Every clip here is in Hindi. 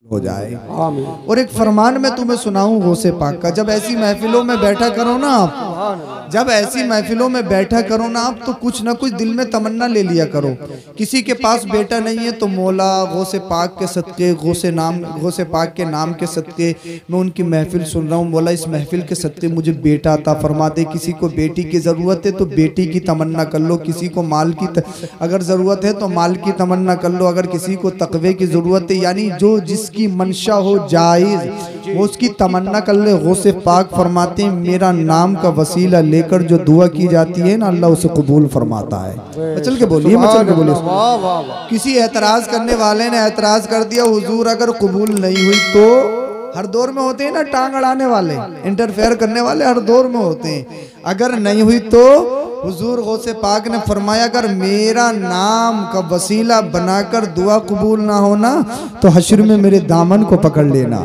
हो जाए। और एक फरमान में तुम्हें सुनाऊं गौसे पाक का, जब ऐसी महफिलों में बैठा करो ना आप, जब ऐसी महफिलों में बैठा करो ना आप, तो कुछ ना कुछ दिल में तमन्ना ले लिया करो। किसी के पास बेटा नहीं है तो मौला गौसे पाक के सदके, गौसे पाक के नाम के सदके मैं उनकी महफिल सुन रहा हूँ, मौला इस महफिल के सदके मुझे बेटा अता फरमा दे। किसी को बेटी की ज़रूरत है तो बेटी की तमन्ना कर लो, किसी को माल की अगर ज़रूरत है तो माल की तमन्ना कर लो, अगर किसी को तकवे की ज़रूरत है, यानी जो जिसकी मंशा हो जायज़ वो उसकी तमन्ना कर ले। गौसे पाक फरमाते हैं मेरा नाम का वसीला लेकर जो दुआ की जाती है ना, अल्लाह उसे कबूल फरमाता है। चल के बोलिए, मचल के बोलिए। किसी एतराज़ करने वाले ने एतराज़ कर दिया, हुजूर अगर कबूल नहीं हुई तो, हर दौर में होते हैं ना टांग अड़ाने वाले, इंटरफेयर करने वाले हर दौर में होते हैं। अगर नहीं हुई तो हुजूर गौसे पाक ने फरमाया अगर मेरा नाम का वसीला बनाकर दुआ कबूल ना होना तो हश्र में मेरे दामन को पकड़ लेना।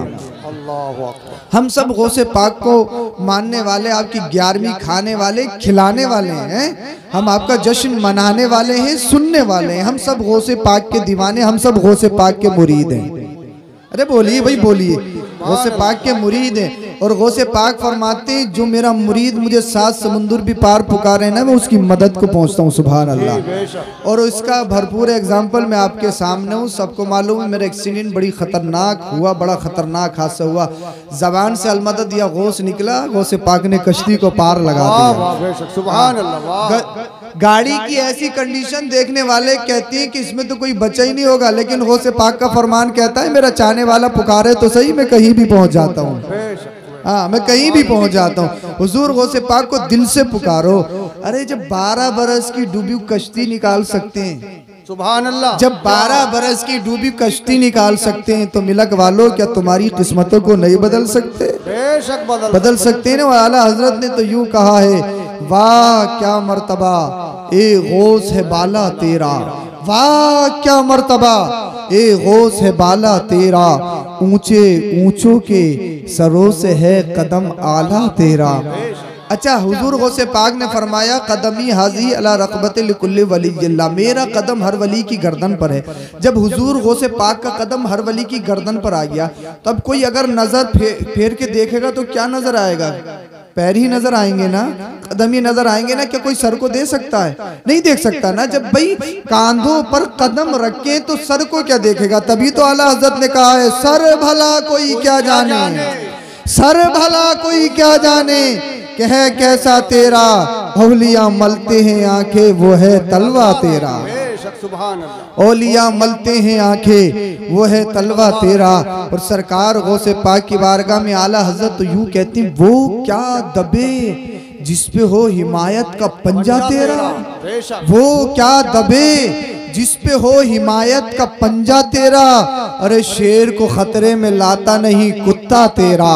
हम सब गौसे पाक को मानने वाले, आपकी 11वीं खाने वाले, खिलाने वाले हैं, हम आपका जश्न मनाने वाले हैं, सुनने वाले हैं। हम सब गौसे पाक के दीवाने, हम सब गौसे पाक के मुरीद हैं। अरे बोलिए भाई बोलिए, गौसे पाक के मुरीद हैं। और गौसे पाक फरमाते हैं जो मेरा मुरीद मुझे 7 समुंदर भी पार पुकारे ना, मैं उसकी मदद को पहुंचता हूँ। सुभान अल्लाह। और इसका भरपूर एग्जाम्पल मैं आपके सामने हूँ। सबको मालूम है मेरा एक्सीडेंट बड़ी खतरनाक हुआ, बड़ा खतरनाक हादसा हुआ। जबान से अलमदद या गौस निकला, गौसे पाक ने कश्ती को पार लगा दिया। सुभान अल्लाह। गाड़ी की ऐसी कंडीशन देखने वाले कहते हैं कि इसमें तो कोई बचा ही नहीं होगा, लेकिन गौसे पाक का फरमान कहता है मेरा चाहने वाला पुकारे तो सही, मैं कहीं भी पहुंच जाता हूँ। हाँ, मैं कहीं भी पहुंच जाता हूँ। हुजूर गौसे पाक को दिल से पुकारो। अरे जब 12 बरस की डूबी कश्ती निकाल सकते हैं, सुभान अल्लाह, जब 12 बरस की डूबी कश्ती निकाल सकते हैं तो मिलक वालों क्या तुम्हारी किस्मतों को नहीं बदल सकते? बेशक बदल सकते हैं ना। आला हजरत ने तो यूं कहा है, वाह क्या मर्तबा ए गौस है बाला तेरा, वाह क्या मर्तबा ए गौस है बाला तेरा, ऊंचे ऊंचों के सरों से है कदम आला तेरा। अच्छा, हुजूर गौसे पाक ने फरमाया कदमी हाजी अला रक़बत लिकुल्ली वलीयल्लाह, मेरा कदम हर वली की गर्दन पर है। जब हुजूर गौसे पाक का कदम हर वली की गर्दन पर आ गया, तब कोई अगर नजर फेर के देखेगा तो क्या नजर आएगा? पैर ही नजर आएंगे ना, कदम ही नजर आएंगे ना। क्या कोई सर को दे सकता है? नहीं देख सकता ना। जब भाई कांधों पर कदम रखे तो सर को क्या देखेगा? तभी तो आला हजरत ने कहा है सर भला कोई क्या जाने, सर भला कोई क्या जाने, कह कैसा तेरा औलिया मलते हैं आंखें वो है तलवा तेरा। औलिया मलते हैं आंखें वो है तलवा तेरा। और सरकार गौसे पाक की बारगाह में आला हजरत तो यूं कहती वो क्या दबे जिसपे हो हिमायत का पंजा तेरा, वो क्या दबे जिसपे हो हिमायत का पंजा तेरा। अरे शेर को खतरे में लाता नहीं कुत्ता तेरा,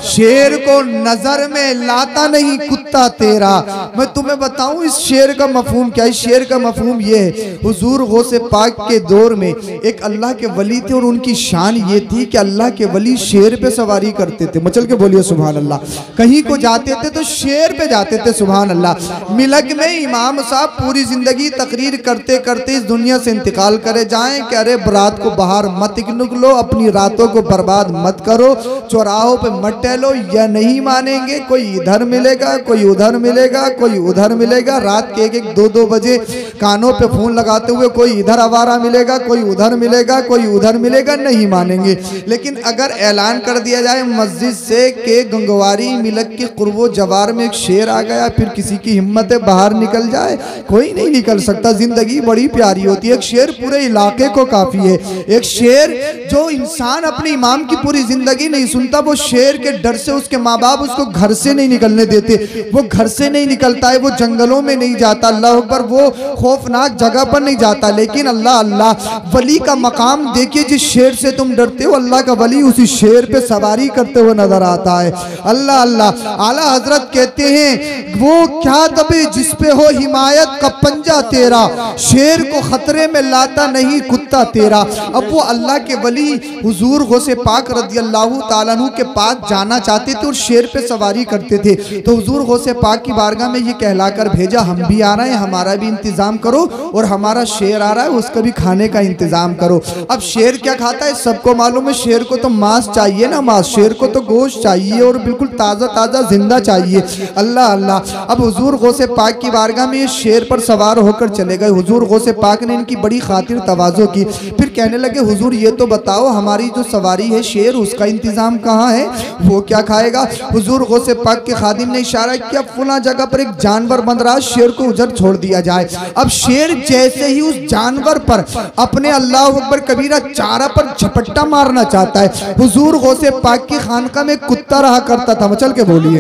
शेर को नजर में लाता नहीं कुत्ता तेरा। मैं तुम्हें बताऊं इस शेर का मफहूम क्या है? शेर का मफहूम ये है, हुजूर गौसे पाक के दौर में एक अल्लाह के वली थे और उनकी शान ये थी कि अल्लाह के वली शेर पे सवारी करते थे। मचल के बोलिए सुभान अल्लाह। कहीं को जाते थे तो शेर पे जाते थे, सुभान अल्लाह। मिलक में इमाम साहब पूरी जिंदगी तकरीर करते करते इस दुनिया से इंतकाल करे जाएं कि अरे रात को बाहर मत निकलो, अपनी रातों को बर्बाद मत करो, चौराहों पे मत लो, या नहीं मानेंगे। कोई इधर मिलेगा, कोई उधर मिलेगा, कोई उधर मिलेगा। रात के 1-1, 2-2 बजे कानों पे फोन लगाते हुए कोई इधर आवारा मिलेगा, कोई उधर मिलेगा, कोई उधर मिलेगा, नहीं मानेंगे। लेकिन अगर ऐलान कर दिया जाए मस्जिद से कि गंगवारी मिलक के कुर्बो जवार में एक शेर आ गया, फिर किसी की हिम्मत है बाहर निकल जाए? कोई नहीं निकल सकता। जिंदगी बड़ी प्यारी होती है। एक शेर पूरे इलाके को काफी है। एक शेर जो इंसान अपने इमाम की पूरी जिंदगी नहीं सुनता, वो शेर के डर से उसके माँ बाप उसको घर से नहीं निकलने देते। वो घर से नहीं निकलता है, वो जंगलों में नहीं जाता, अल्लाह अकबर, वो खौफनाक जगह पर नहीं जाता। लेकिन अल्लाह अल्लाह वली का मकाम देखिए, जिस शेर से तुम डरते हो अल्लाह का वली उसी शेर पे सवारी करते हुए नजर आता है। अल्लाह अल्लाह। आला हजरत कहते हैं वो क्या दबे जिस पे हो हिमायत का पंजा तेरा, शेर को खतरे में लाता नहीं कुत्ता तेरा। अब वो अल्लाह के वली हुजूर गौसे पाक रज़ियल्लाहु ताला अन्हु के पास जाना जाना चाहते थे और शेर पे सवारी करते थे। तो हुजूर गौसे पाक की बारगाह में ये कहलाकर भेजा, हम भी आ रहे हैं, हमारा भी इंतजाम करो, और हमारा शेर आ रहा है उसका भी खाने का इंतजाम करो। अब शेर क्या खाता है सबको मालूम है, शेर को तो मांस चाहिए ना, मांस, शेर को तो गोश्त चाहिए और बिल्कुल ताज़ा ताज़ा जिंदा चाहिए। अल्लाह अल्लाह। अब हुजूर गौसे पाक की बारगाह में ये शेर पर सवार होकर चले गए। हुजूर गौसे पाक ने इनकी बड़ी खातिर तवाज़ो की। फिर कहने लगे हुजूर ये तो बताओ हमारी जो सवारी है शेर, उसका इंतजाम कहाँ है, वो क्या खाएगा। हुजूर गौसे पाक के खादिम ने इशारा किया फुला जगह पर एक जानवर बंध रहा, शेर को उधर छोड़ दिया जाए। अब शेर जैसे ही उस जानवर पर अपने अल्लाह अकबर कबीरा चारा पर झपट्टा मारना चाहता है, हुजूर गौसे पाक की खानका में कुत्ता रहा करता था, मचल के बोलिए,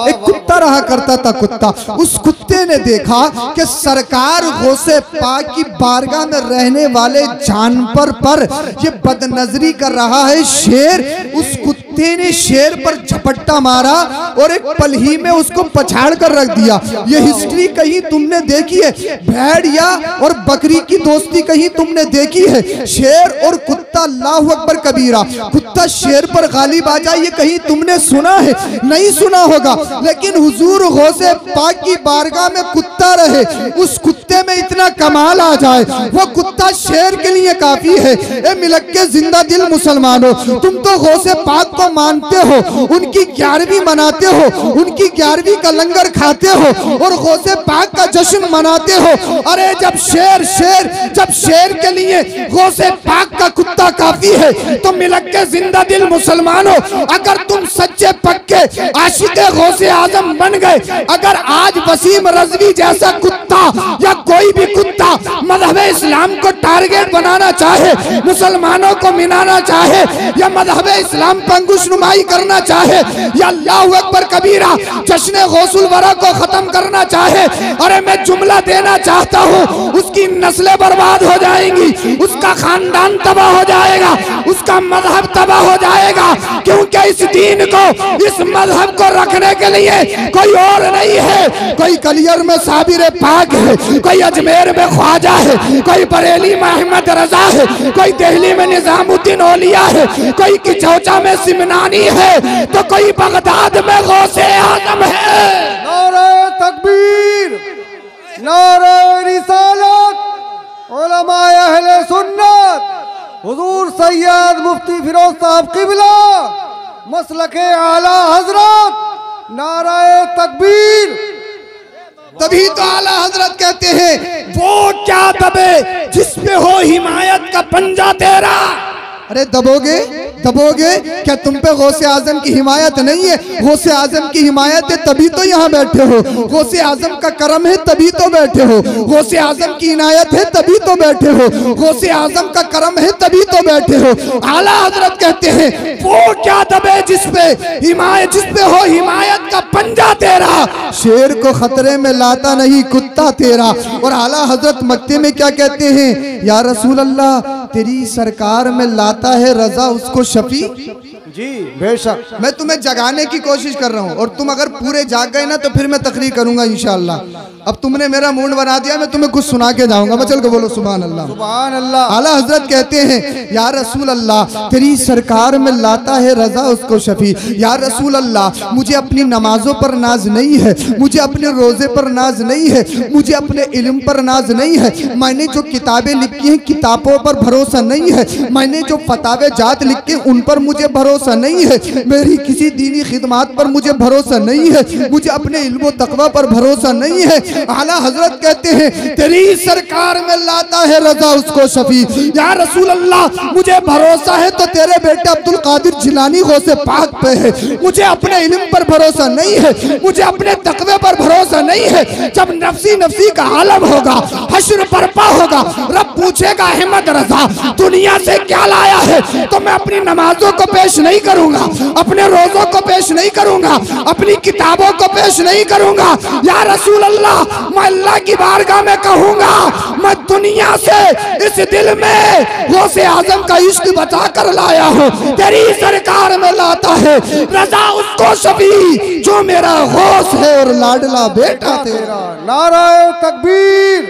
एक कुत्ता रहा करता था। कुत्ता, उस कुत्ते ने देखा कि सरकार गौसे पाक की बारगाह में रहने वाले जानवर पर ये बदनजरी कर रहा है शेर। उस कुत्ते ने शेर पर झपट्टा मारा और एक पल ही में उसको पछाड़ कर रख दिया। ये हिस्ट्री कहीं तुमने देखी है, भेड़िया और बकरी की दोस्ती कहीं तुमने देखी है। शेर और कुत्ता, अल्लाह अकबर कबीरा, कुत्ता शेर पर गालिब आ जाए ये कहीं तुमने सुना है? नहीं सुना होगा। लेकिन हुजूर गौसे पाक की बारगाह में कुत्ता रहे, उस कुत्ते में इतना कमाल आ जाए, वो कुत्ता शेर के लिए काफी है। ए मिलक के जिंदा दिल मुसलमानों, तुम तो गौसे पाक को मानते हो, उनकी 11वीं मनाते हो, उनकी 11वीं का लंगर खाते हो और गौसे पाक का जश्न मनाते हो। अरे जब शेर के लिए गौसे पाक का कुत्ता काफी है, तो मिलक के जिंदा दिल मुसलमानों, अगर तुम सच्चे पक्के आशिक़े गौसे आजम बन गए, अगर आज वसीम रज़वी जैसा कुत्ता या कोई भी कुत्ता मज़हब इस्लाम को टारगेट बनाना चाहे, मुसलमानों को मिलाना चाहे, या मज़हब इस्लाम पर अंगुशनुमाई करना चाहे, या अल्लाहु अकबर कबीरा जश्न गौसुल वरा को खत्म करना चाहे, अरे मैं जुमला देना चाहता हूँ, उसकी नस्लें बर्बाद हो जाएंगी, उसका खानदान तबाह हो जाएगा, उसका मजहब तबाह हो जाएगा। क्योंकि इस दीन को, इस मजहब को रखने के लिए कोई और नहीं है। कोई कलियर में साबिर पाक है, कोई अजमेर में ख्वाजा है, कोई बरेली में अहमद रजा है, कोई दिल्ली में निजामुद्दीन औलिया है, कोई किचौचा में सिमनानी है, तो कोई बगदाद में गौसे आजम है। नारे तकबीर, नारे रिसालत, उलमाए अहले सुन्नत, हुजूर सैयद मुफ्ती फिरोज साहब किबला, मसलके आला हजरत, नारे तकबीर। तभी तो आला हजरत कहते हैं वो क्या दबे जिसपे हो हिमायत का पंजा तेरा। अरे दबोगे दबोगे क्या? तुम पे गौसे आजम की हिमायत नहीं है? गौसे आजम की हिमायत है तभी तो यहाँ बैठे हो, गौसे आजम का करम है तभी तो बैठे हो, गौसे आजम की इनायत है तभी तो बैठे हो, गौसे आजम का करम है तभी तो बैठे हो। आला हजरत कहते हैं वो क्या दबे जिसपे हो हिमायत का पंजा तेरा, शेर को खतरे में लाता नहीं कुत्ता तेरा। और आला हजरत मक्के में क्या कहते हैं, या रसूल अल्लाह तेरी सरकार में लाता है रजा उसको शफी। जी बेशक, मैं तुम्हें जगाने की कोशिश कर रहा हूँ और तुम अगर पूरे जाग गए ना तो फिर मैं तकरीर करूंगा इंशाअल्लाह। अब तुमने मेरा मूड बना दिया, मैं तुम्हें कुछ सुना के जाऊंगा। मैं चल के बोलो सुभान अल्लाह, सुभान अल्लाह। आला हजरत कहते हैं या रसूल अल्लाह तेरी सरकार में लाता है रजा उसको शफी। या रसूल अल्लाह मुझे अपनी नमाजों पर नाज नहीं है, मुझे अपने रोजे पर नाज नहीं है, मुझे अपने इल्म पर नाज नहीं है, मैंने जो किताबें लिखी हैं किताबों पर भरोसा नहीं है, मैंने जो फतावे जात लिखे उन पर मुझे भरोसा नहीं है, मेरी किसी दीनी खिदमत पर मुझे भरोसा नहीं है, मुझे अपने इल्म तकवा पर भरोसा नहीं है। आला हजरत कहते हैं तेरी सरकार में लाता है रजा उसको शफी। या रसूल अल्लाह मुझे भरोसा है तो तेरे बेटे अब्दुल कादिर जिलानी गौसे पाक पे है, मुझे अपने इल्म पर भरोसा नहीं है, मुझे अपने तकवे पर भरोसा नहीं है। जब नफसी नफसी का आलम होगा, हश्र बर्पा होगा, रब पूछेगा अहमद रजा दुनिया से क्या लाया है, तो मैं अपनी नमाजों को पेश नहीं करूंगा, अपने रोजों को पेश नहीं करूंगा, अपनी किताबों को पेश नहीं करूंगा। या रसूल अल्लाह मैं अल्लाह की बारगाह में कहूंगा मैं दुनिया से इस दिल में गौसे आजम का इश्क बचा कर लाया हूँ, तेरी सरकार में लाता है रजा उसको शफी जो मेरा गौस है और लाडला बेटा तेरा। नारे तकबीर,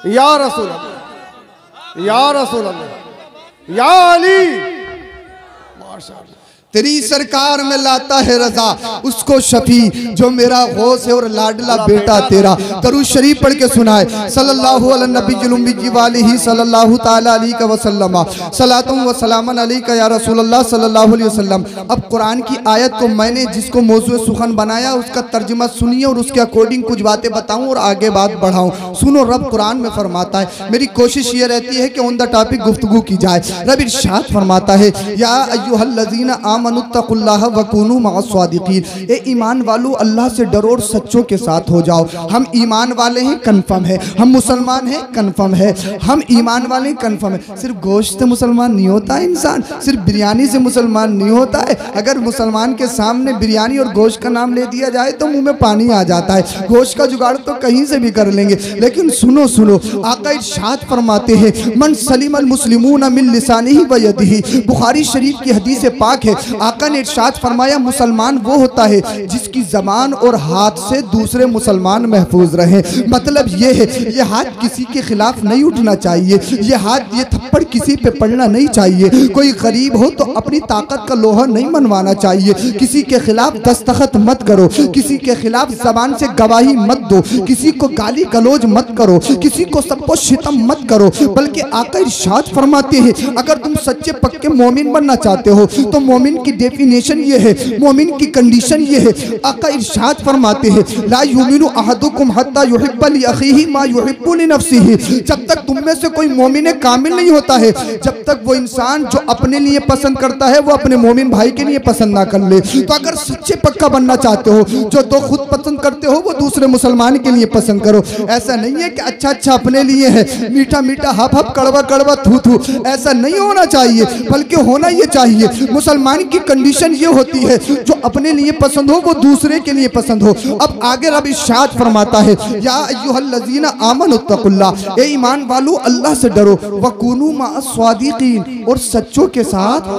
या रसूल अल्लाह, या रसूल अल्लाह, या अली, तेरी सरकार में लाता है रजा उसको शफी जो मेरा गौस है और लाडला बेटा तेरा। दरूद शरीफ पढ़ के सुनाए सल्लल्लाहु अलैहि नबी वालिही सल्लल्लाहु ताला अलैहि वसल्लम सलातुम व सलामन अलैका या रसूलल्लाह सल्लल्लाहु अलैहि वसल्लम। अब कुरान की आयत को मैंने जिसको मौजूद सुखन बनाया उसका तर्जुमा सुनिए और उसके अकॉर्डिंग कुछ बातें बताऊं और आगे बात बढ़ाऊं। सुनो, रब कुरान में फरमाता है, मेरी कोशिश ये रहती है कि ऑन द टॉपिक गुफ्तगू की जाए। रब इरशाद फरमाता है, या अय्युहल्लज़ीना आमनुत्तकुल्लाह वकुनू मअस्सादिकीन, ए ईमान वालों अल्लाह से डरो और सच्चों के साथ हो जाओ। हम ईमान वाले हैं, कन्फर्म है। हम मुसलमान हैं, कन्फर्म है। हम ईमान वाले हैं, कन्फर्म है। सिर्फ गोश्त से मुसलमान नहीं होता है इंसान, सिर्फ बिरयानी से मुसलमान नहीं होता है। अगर मुसलमान के सामने बिरयानी और गोश्त का नाम ले दिया जाए तो मुंह में पानी आ जाता है। गोश्त का जुगाड़ तो कहीं से भी कर लेंगे। लेकिन सुनो सुनो, आका इरशाद फरमाते हैं, मन सलिमल मुस्लिमून मिन लिसानिही व यदिही, बुखारी शरीफ की हदीस पाक है। आका ने इरशाद फरमाया, मुसलमान वो होता है जिसकी जबान और हाथ से दूसरे मुसलमान महफूज रहे। मतलब ये है, ये हाथ किसी के खिलाफ नहीं उठना चाहिए, ये हाथ, ये थप्पड़ किसी पे पड़ना नहीं चाहिए। कोई गरीब हो तो अपनी ताकत का लोहा नहीं मनवाना चाहिए। किसी के खिलाफ दस्तखत मत करो, किसी के खिलाफ जबान से गवाही मत दो, किसी को गाली गलौज मत करो, किसी को सबको शितम मत करो। बल्कि आका इरशाद फरमाते हैं, अगर तुम सच्चे पक्के मोमिन बनना चाहते हो तो मोमिन की डेफिनेशन ये है, मोमिन की कंडीशन ये है। आका इरशाद फरमाते हैं, ला युमिनु अहदुकुम हत्ता युहिब्बा लि अखीही मा युहिब्बु लि नफ्सिही, जब तक तुम में से कोई मोमिन कामिल नहीं होता है, जब तक वो इंसान जो अपने लिए पसंद करता है वो अपने मोमिन भाई के लिए पसंद ना कर ले। तो अगर सच्चे पक्का बनना चाहते हो, जो तो खुद पसंद करते हो वो दूसरे मुसलमान के लिए पसंद करो। ऐसा नहीं है कि अच्छा अच्छा अपने लिए है, मीठा मीठा हप हप कड़वा कड़वा थू थू, ऐसा नहीं होना चाहिए। बल्कि होना ये चाहिए, मुसलमान की कंडीशन ये होती है, जो अपने लिए पसंद हो वो दूसरे के लिए पसंद हो। अब आगे रब इरशाद फरमाता है, या अय्युहल्लज़ीना आमनुत्तकुल्लाह, ए ईमान वालों अल्लाह से डरो, वकुनू मअस्सादिकीन, और सच्चों के साथ,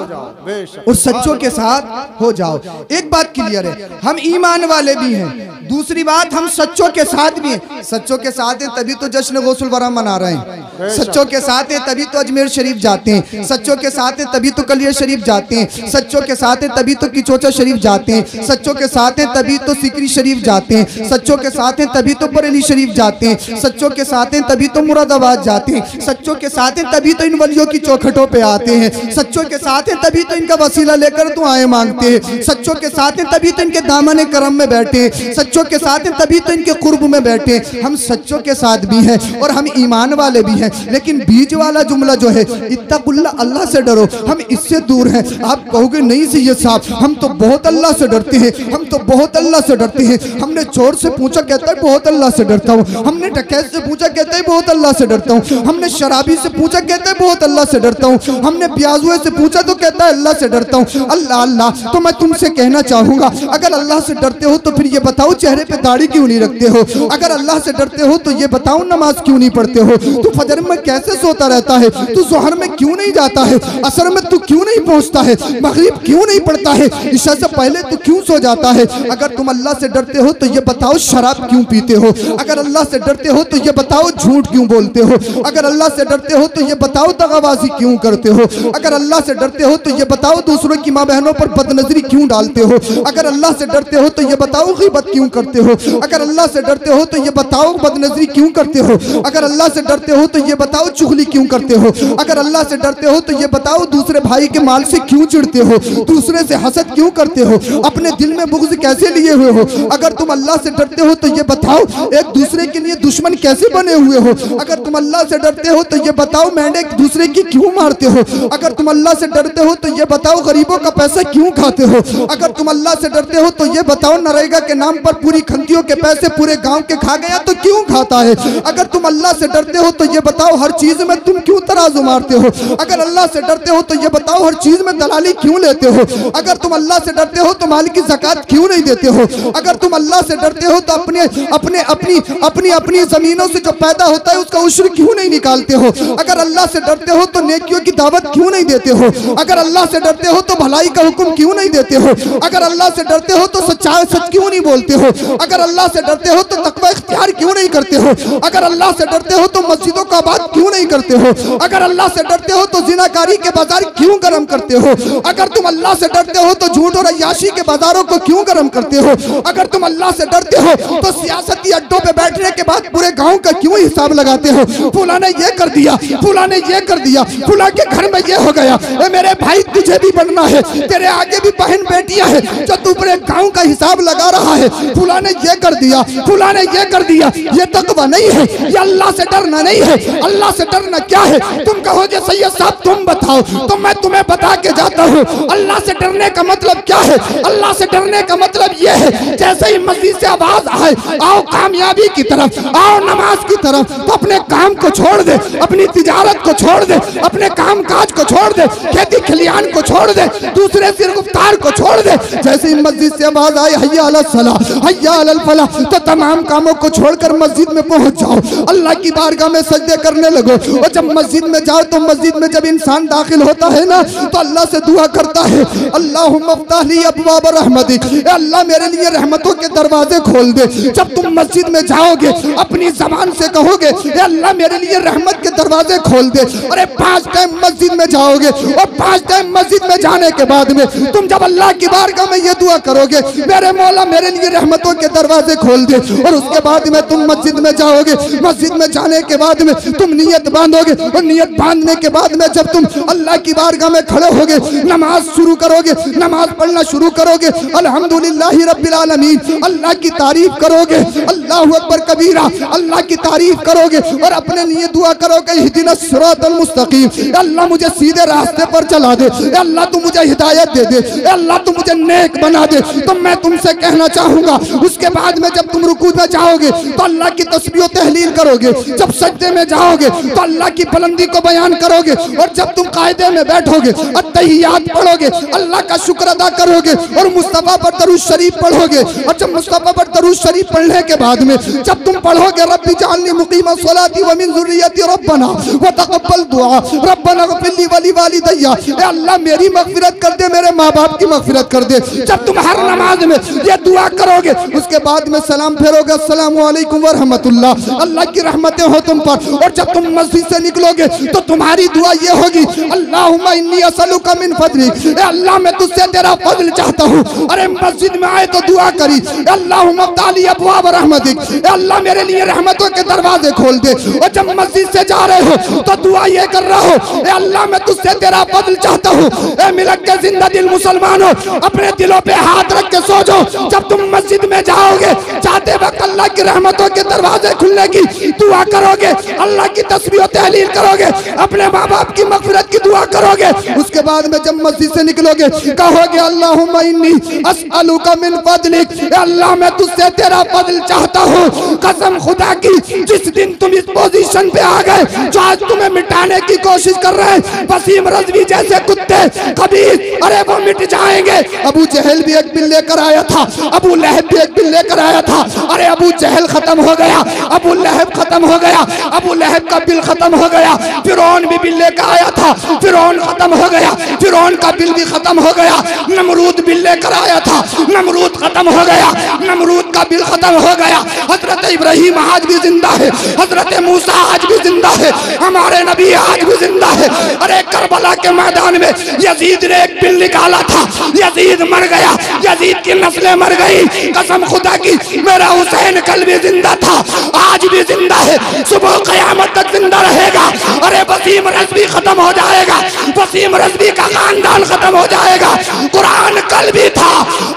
और सच्चों के साथ हो जाओ। एक बात क्लियर है, हम ईमान वाले भी हैं, दूसरी बात हम सच्चों के साथ भी हैं। सच्चों के साथ हैं तभी तो जश्न गौसुल वरा मना रहे हैं, सच्चों के साथ हैं तभी तो अजमेर शरीफ जाते हैं, सच्चों के साथ हैं तभी तो कलियर शरीफ जाते हैं, सच्चों के साथ हैं तभी तो किचोचा शरीफ जाते हैं, सच्चों के साथ हैं तभी तो सिकरी शरीफ जाते हैं, सच्चों के साथ हैं तभी तो बरेली शरीफ जाते हैं, सच्चों के साथ हैं तभी तो मुरादाबाद जाते हैं, सच्चों के साथ हैं तभी तो इन वलियों की चौखटों पे आते हैं, सच्चों के साथ हैं तभी तो इनका वसीला लेकर दुआएं मांगते हैं, सच्चों के साथ हैं तभी तो इनके दामन करम में बैठे, सच्चों के साथ हैं तभी तो इनके कुर्ब में बैठे। हम सच्चों के साथ भी हैं और हम ईमान वाले भी हैं। लेकिन बीच वाला जुमला जो है, इत्तकुल्लाह, अल्लाह से डरो, हम इससे दूर हैं। आप कहोगे नहीं सैयद साहब, हम तो बहुत अल्लाह से डरते हैं, हम तो बहुत अल्लाह से डरते हैं। हमने चोर से पूछा, कहता है बहुत अल्लाह से डरता हूँ। हमने डकैत से पूछा, कहता है बहुत अल्लाह से डरता हूँ। हमने शराबी से पूछा, कहता है बहुत अल्लाह से डरता हूँ। हमने ब्याजुए से पूछा तो कहता है अल्लाह से डरता हूँ। अल्लाह अल्लाह, तो मैं तुमसे कहना चाहूंगा, अगर अल्लाह से डरते हो तो फिर ये बताओ चेहरे पे दाढ़ी क्यों नहीं रखते हो? अगर अल्लाह से डरते हो तो ये बताओ नमाज क्यों नहीं पढ़ते हो? तू फजर में कैसे सोता रहता है? तू ज़ोहर में क्यों नहीं जाता है? असर में तू क्यों नहीं पहुंचता है? मगरिब क्यों नहीं पढ़ता है? इशा से पहले तू क्यों सो जाता है? अगर तुम अल्लाह से डरते हो तो ये बताओ शराब क्यों पीते हो? अगर अल्लाह से डरते हो तो ये बताओ झूठ क्यों बोलते हो? अगर अल्लाह से डरते हो तो ये बताओ दगाबाजी क्यों करते हो? अगर अल्लाह से डरते हो तो ये बताओ दूसरों की माँ बहनों पर बदनजरी क्यों डालते हो? अगर अल्लाह से डरते हो तो ये बताओ गीबत क्यों करते हो? अगर अल्लाह से डरते हो तो ये बताओ बदनजरी क्यों करते हो? अगर अल्लाह से डरते हो तो ये बताओ चुगली क्यों करते हो? अगर अल्लाह से डरते हो तो ये बताओ दूसरे भाई के माल से क्यों चिढ़ते हो? दूसरे से हसद क्यों करते हो? अपने दिल में बुग़्ज़ कैसे लिए हुए हो? अगर तुम अल्लाह से डरते हो तो ये बताओ एक दूसरे के लिए दुश्मन कैसे बने हुए हो? अगर तुम अल्लाह से डरते हो तो ये बताओ मेंढे एक दूसरे की क्यों मारते हो? अगर तुम अल्लाह से डरते हो तो ये बताओ गरीबों का पैसा क्यों खाते हो? अगर तुम अल्लाह से डरते हो तो ये बताओ नरेगा के नाम पर पूरी खंतियों के पैसे पूरे गांव के खा गया तो क्यों खाता है? अगर तुम अल्लाह से डरते हो तो ये बताओ हर चीज में तुम क्यों तराजू मारते हो? अगर अल्लाह से डरते हो तो ये बताओ हर चीज में दलाली क्यों लेते हो? अगर तुम अल्लाह से डरते हो तो माल की ज़कात क्यों नहीं देते हो? अगर तुम अल्लाह से डरते हो तो अपने अपने अपनी अपनी अपनी जमीनों से जो पैदा होता है उसका उश्र क्यों नहीं निकालते हो? अगर अल्लाह से डरते हो तो नेकियों की दावत क्यों नहीं देते हो? अगर अल्लाह से डरते हो तो भलाई का हुक्म क्यों नहीं देते हो? अगर अल्लाह से डरते हो तो सच्चाई सच क्यों नहीं बोलते हो? अगर अल्लाह से डरते हो तो तकवा इख्तियार क्यों नहीं करते हो? अगर अल्लाह से डरते हो तो मस्जिदों को बात क्यों नहीं करते हो? अगर अल्लाह से डरते हो तो जिनाकारी के बाजार क्यों गर्म करते हो? अगर तुम अल्लाह से डरते हो तो झूठ और अय्याशी के बाजारों को क्यों गर्म करते हो? अगर तुम अल्लाह से डरते हो तो सियासती अड्डों पे बैठने के बाद पूरे गांव का क्यों हिसाब लगाते हो? फुला ने ये कर दिया, फुला ने ये कर दिया, फुला के घर में ये हो गया। मेरे भाई तुझे भी बनना है, तेरे आगे भी बहन बेटियां हैं जो तू पूरे गांव का हिसाब लगा रहा है। फुला ने ये कर दिया, फुला ने ये कर दिया। ये तकवा नहीं है, ये अल्लाह से डरना नहीं है। अल्लाह से डरना क्या है? तुम कहोगे सैयद साहब तुम बताओ, तो मैं तुम्हें बता के जाता हूँ अल्लाह से डरने का मतलब क्या है। अल्लाह से डरने का मतलब ये है, जैसे ही मस्जिद से आवाज आए आओ कामयाबी की तरफ, आओ नमाज की तरफ, तो अपने काम को छोड़ दे, अपनी तिजारत को छोड़ दे, अपने काम काज को छोड़ दे, खेती खलियान को छोड़ दे, दूसरे सिर गुफ्तार को छोड़ दे। जैसे ही मस्जिद से आवाज आए हय्या अला सलाह, हय्या अलल फलाह, तो तमाम कामों को छोड़कर मस्जिद में पहुंच जाओ, अल्लाह की बारगाह में सजदे करने लगो। और जब मस्जिद में जाओ तो मस्जिद में जब इंसान दाखिल होता है ना तो अल्लाह से दुआ करता है, अल्लाहुम्मा फ़्तह ली अब्वाब रहमतिक, अल्लाह मेरे लिए रहमतों के दरवाजे खोल दे। जब तुम मस्जिद में जाओगे अपनी जबान से कहोगे अल्लाह मेरे लिए रहमत के दरवाजे खोल दे। अरे 5 टाइम मस्जिद में जाओगे और 5 टाइम मस्जिद में जाने के बाद में तुम जब अल्लाह की बारगाह में ये दुआ करोगे मेरे मौला मेरे लिए रहमतों के दरवाजे खोल दे, और उसके बाद में तुम मस्जिद में जाओगे। मस्जिद में जाने के बाद में तुम नियत बांधोगे, और नियत बांधने के बाद में जब तुम अल्लाह की बारगाह में खड़े होगे नमाज शुरू करोगे, नमाज पढ़ना शुरू करोगे, अल्हम्दुलिल्लाहि रब्बिल आलमीन, अल्लाह की तारीफ करोगे, अल्लाहु अकबर कबीरा, अल्लाह की तारीफ करोगे और अपने लिए दुआ करोगे इहदिनस सिरातल मुस्तकीम, अल्लाह मुझे सीधे रास्ते पर चला दे, अल्लाह तू मुझे हिदायत दे दे, अल्लाह तू मुझे नेक बना दे। तो मैं तुमसे कहना चाहूंगा उसके बाद में जब तुम रुकू में जाओगे तो अल्लाह की तस्बीह और तहलील करोगे, जब सजदे में जाओगे तो अल्लाह की बुलंदी को बयान करोगे, और जब तुम कायदे में बैठोगे अत्तहियात पढ़ोगे, अल्लाह का शुक्र अदा करोगे और मुस्तफा पर दरूद शरीफ पढ़ोगे। और जब मुस्तफा पर दरूद शरीफ पढ़ने के बाद में जब तुम पढ़ोगे रब्बी जअलनी मुकीमस सलाती व मिन ज़ुर्रियती रब्बना व तक़ब्बल दुआ रब्बना इग़फिर ली व लिवालिदैया, ए अल्लाह मेरी मग़फ़िरत कर दे, मेरे माँ बाप की मग़फ़िरत कर दे। जब तुम हर नमाज में ये दुआ करोगे उसके बाद में सलाम फेरोगे अस्सलामु अलैकुम व रहमतुल्लाह, अल्लाह की रहमतें हो तुम पर। और जब तुम मस्जिद से निकलोगे तो तुम्हारी दुआ ये होगी अल्लाहुम्मा इन्नी असअलुका मिन फज़लिक, ए अल्लाह मैं तुझसे तेरा फजल चाहता हूँ। अरे मस्जिद में आए तो दुआ करी अल्लाहुम्मा फ़्तह ली अब्वाब रहमतिक, ए अल्लाह मेरे लिए रहमतों के दरवाजे खोल दे। और जब मस्जिद से जा रहे हो तो दुआ ये कर रहा हो ए अल्लाह मैं तुझसे तेरा फजल चाहता हूँ। ए मिलक के जिंदा दिल मुसलमानों अपने दिलों पे हाथ रख के सो जाओ। जब तुम मस्जिद में जाओगे जाते वक्त अल्लाह की रहमतों के दरवाजे खुलने की दुआ करोगे, अल्लाह की तस्बीह और तहलील करोगे, अपने माँ बाप की मग़फ़िरत की दुआ करोगे। उसके बाद में जब मस्जिद से निकलोगे कहोगे अल्लाहुम्मा इन्नी अस्अलुका मिन फज़लिक, अल्लाह मैं तुझसे तेरा फजल चाहता हूँ। कसम खुदा की जिस दिन तुम इस पोजीशन पे आ गए जो आज तुम्हें मिटाने की कोशिश कर रहे हैं वसीम रज़वी जैसे कुत्ते खबीस, अरे वो मिट जाएंगे। अबू जहल भी एक बिल लेकर आया था, अबू लहब भी एक बिल लेकर आया था। अरे अबू जहल खत्म हो गया, अबू लहब खत्म हो गया, अबू लहब का बिल खत्म हो गया। फिरौन भी बिल लेकर आया था, फिरौन खत्म हो गया, फिरौन का बिल भी खत्म हो गया। नमरूद बिल लेकर आया था, नमरूद खत्म हो गया, नमरूद का बिल खत्म हो गया। हजरत इब्राहिम आज भी जिंदा है, हजरत मूसा आज भी जिंदा है, हमारे नबी आज भी जिंदा है। अरे करबला के मैदान में यजीद ने एक बिल निकाला था, यजीद मर गया, यजीद की नस्लें मर गई। कसम खुदा की मेरा हुसैन कल भी जिंदा था, आज भी जिंदा है, सुबह क़यामत तक जिंदा रहेगा। अरे वसीम रज़वी खत्म हो जाएगा, वसीम रज़वी का खानदान खत्म हो जाएगा। कुरान कल भी था,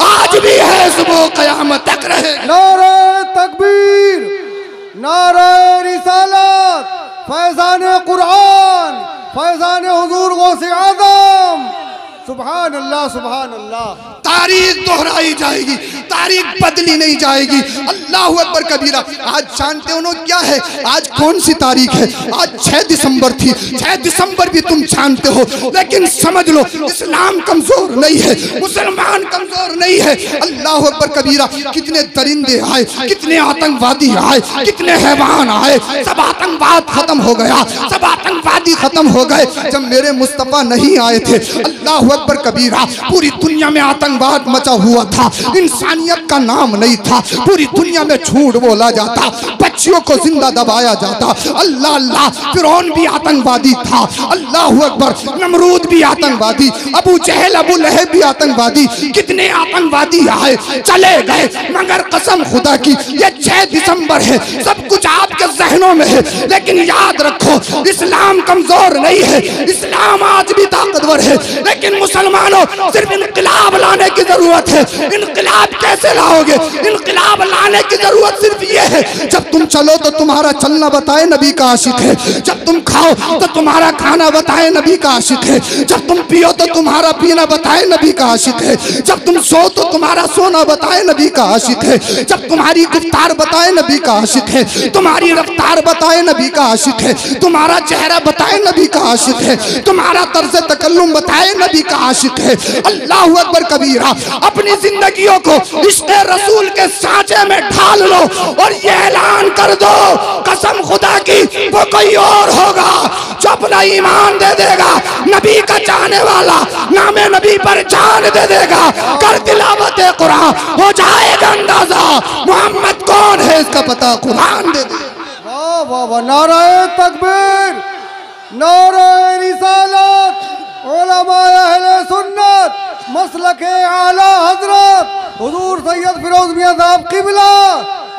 आज भी है, सुबह क़यामत तक रहेगा। नारे तकबीर, नारे रिसालत, फैज़ान कुरान, फैज़ान हुजूर गौसे आज़म, सुभान अल्लाह, सुभान अल्लाह। तारीख दोहराई जाएगी, तारीख बदली नहीं जाएगी। अल्लाहु अकबर कबीरा। आज जानते हो क्या है, आज कौन सी तारीख है? आज 6 दिसंबर थी। 6 दिसंबर भी तुम जानते हो, लेकिन समझ लो इस्लाम कमजोर नहीं है, मुसलमान कमजोर नहीं है। अल्लाहु अकबर कबीरा। कितने दरिंदे आए, कितने आतंकवादी आए, कितने हैवान आए, सब आतंकवाद खत्म हो गया, सब आतंकवादी खत्म हो गए जब मेरे मुस्तफा नहीं आए थे। अल्लाहु अकबर कबीरा। पूरी दुनिया में आतंकवाद मचा हुआ था, इंसानी इंसानियत का नाम नहीं था। पूरी दुनिया में झूठ बोला जाता, बच्चियों को जिंदा दबाया जाता। अल्लाह अल्लाह, फिरौन भी आतंकवादी था, अल्लाह अकबर, नमरूद भी आतंकवादी, अबू जहल अबू लहब भी आतंकवादी। कितने आतंकवादी आए चले गए, मगर कसम खुदा की ये 6 दिसंबर है, सब कुछ आपके जहनों में है। लेकिन याद रखो, इस्लाम कमजोर नहीं है, इस्लाम आज भी ताकतवर है। लेकिन मुसलमानों, सिर्फ इनकलाब लाने की जरूरत है। इनकलाब कैसे लाओगे? इनकलाब लाने की जरूरत सिर्फ ये है, जब तुम चलो तो तुम्हारा चलना बताए नबी का आशिक है, जब तुम खाओ तो तुम्हारा खाना बताए नबी का आशिक है, जब तुम पियो तो तुम्हारा पीना बताए नबी का आशिक है, जब तुम सो तो तुम्हारा सोना बताए नबी का आशिक है, जब तुम्हारी गुफ्तार बताए नबी का आशिक है, तुम्हारी रफ्तार बताए नबी का आशिक है, तुम्हारा चेहरा बताए नबी का आशिक है, तुम्हारा तर्ज तकल्लुम बताए नबी का आशिक है। अल्लाह अकबर कबीरा। अपनी जिंदगियों को इश्क़ रसूल के सांचे में ढाल लो और ये ऐलान कर दो, कसम खुदा की वो कोई और होगा जो अपना ईमान दे देगा, नबी का चाहने वाला नामे नबी पर जान दे देगा। कर तिलावत कुरान, हो जाएगा अंदाजा मोहम्मद कौन है, इसका पता कुरान दे दे। वाह वाह वाह, नाराए तकबीर, नाराए रिसालत, उलमाए अहले सुन्नत, मसलके आला हजरत हुजूर सैयद फिरोज मियां साहब किबला,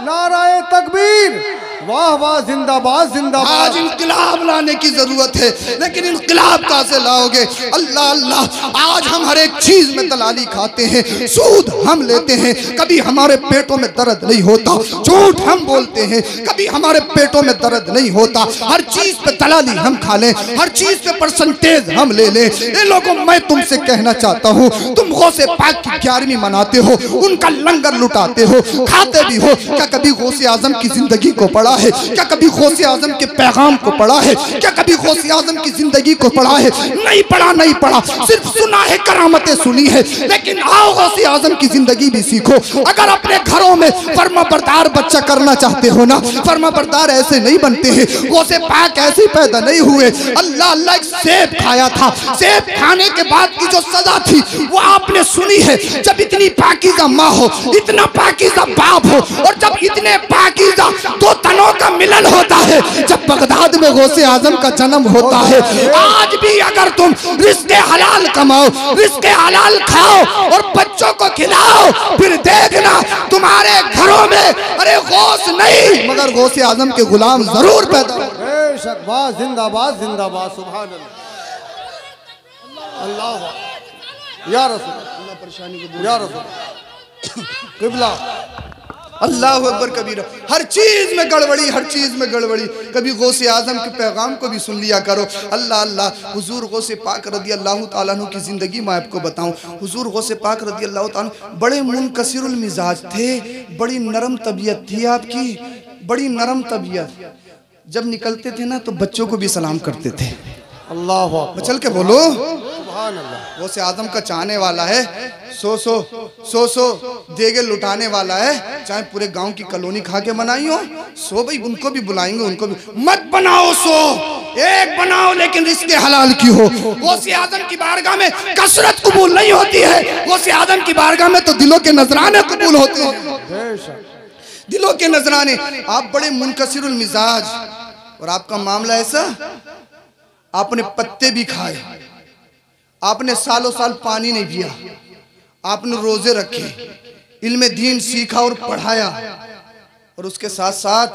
नाराए तकबीर, वाह वाह, जिंदाबाद जिंदाबाद। आज इंकलाब लाने की जरूरत है, लेकिन इंकलाब कहाँ से लाओगे? अल्लाह अल्लाह, आज हम हर एक चीज में दलाली खाते हैं, सूद हम लेते हैं, कभी हमारे पेटों में दर्द नहीं होता। झूठ हम बोलते हैं, कभी हमारे पेटों में दर्द नहीं होता। हर चीज पे दलाली हम खा लें, हर चीज पे परसेंटेज हम ले लें। ये लोगों, मैं तुमसे कहना चाहता हूँ, तुम गौसे पाक की 11वीं मनाते हो, उनका लंगर लुटाते हो, खाते भी हो। क्या कभी गौसे आजम की जिंदगी को पढ़ा है? क्या कभी गौसे आजम के पैगाम को पढ़ा है? क्या कभी गौसे आजम की जिंदगी को पढ़ा है? नहीं पढ़ा, नहीं पढ़ा, सिर्फ सुना है, करामतें सुनी है। लेकिन आओ गौसे आजम की जिंदगी भी सीखो। अगर अपने घरों में फर्माबरदार बच्चा करना चाहते हो ना, फर्माबरदार ऐसे नहीं बनते हैं, गौसे पाक ऐसे पैदा नहीं हुए। अल्लाह अल्लाह, एक सेब खाया था, सेब खाने के बाद की जो सजा थी वो आपने सुनी है। जब इतनी पाकीज़ा माँ हो, इतना पाकीज़ा बाप हो, और जब इतने पाकीज़ा दो तनों का मिलन होता है, जब बगदाद में गौसे आजम का जन्म होता है। आज भी अगर तुम रिज़्क़े हलाल कमाओ, रिज़्क़े हलाल खाओ और बच्चों को खिलाओ, फिर देखना तुम्हारे घरों में अरे गौस नहीं मगर गौसे आजम के गुलाम जरूर पैदा हो। बेशक, वाह, जिंदाबाद जिंदाबाद, सुभान अल्लाह, अल्लाह या रसूल, अल्लाह परेशानी को दूर, या रसूल किबला। अल्लाह अकबर कबीरा। हर चीज में गड़बड़ी, हर चीज में गड़बड़ी। कभी गौसे आजम के पैगाम को भी सुन लिया करो। अल्लाह अल्लाह, हुजूर गौसे पाक रदी अल्लाह ताला अन्हु की जिंदगी मैं आपको बताऊं। हुजूर गौसे पाक रदी अल्लाह ताला बड़े मुनकसिरुल मिजाज थे, बड़ी नरम तबीयत थी आपकी, बड़ी नरम तबीयत। जब निकलते थे ना तो बच्चों को भी सलाम करते थे। अल्लाह चल के बोलो, सुभान अल्लाह। गौसे आजम का चाहने वाला है, सो देगे लुटाने वाला है। चाहे पूरे गांव की कॉलोनी खा के बनाई हो, सो भाई उनको भी बुलाएंगे, उनको भी मत बनाओ, सो एक बनाओ, लेकिन रिज़्क़े हलाल की हो। गौसे आजम की बारगाह में कसरत कबूल नहीं होती है, गौसे आजम की बारगाह में तो दिलों के नजराने कबूल होते हैं, दिलों के नजराने। आप बड़े मुनकसिरुल मिजाज, और आपका मामला ऐसा, आपने पत्ते भी खाए, आपने सालों साल पानी नहीं पिया, आपने रोजे रखे, इल्म दीन सीखा और पढ़ाया, और उसके साथ साथ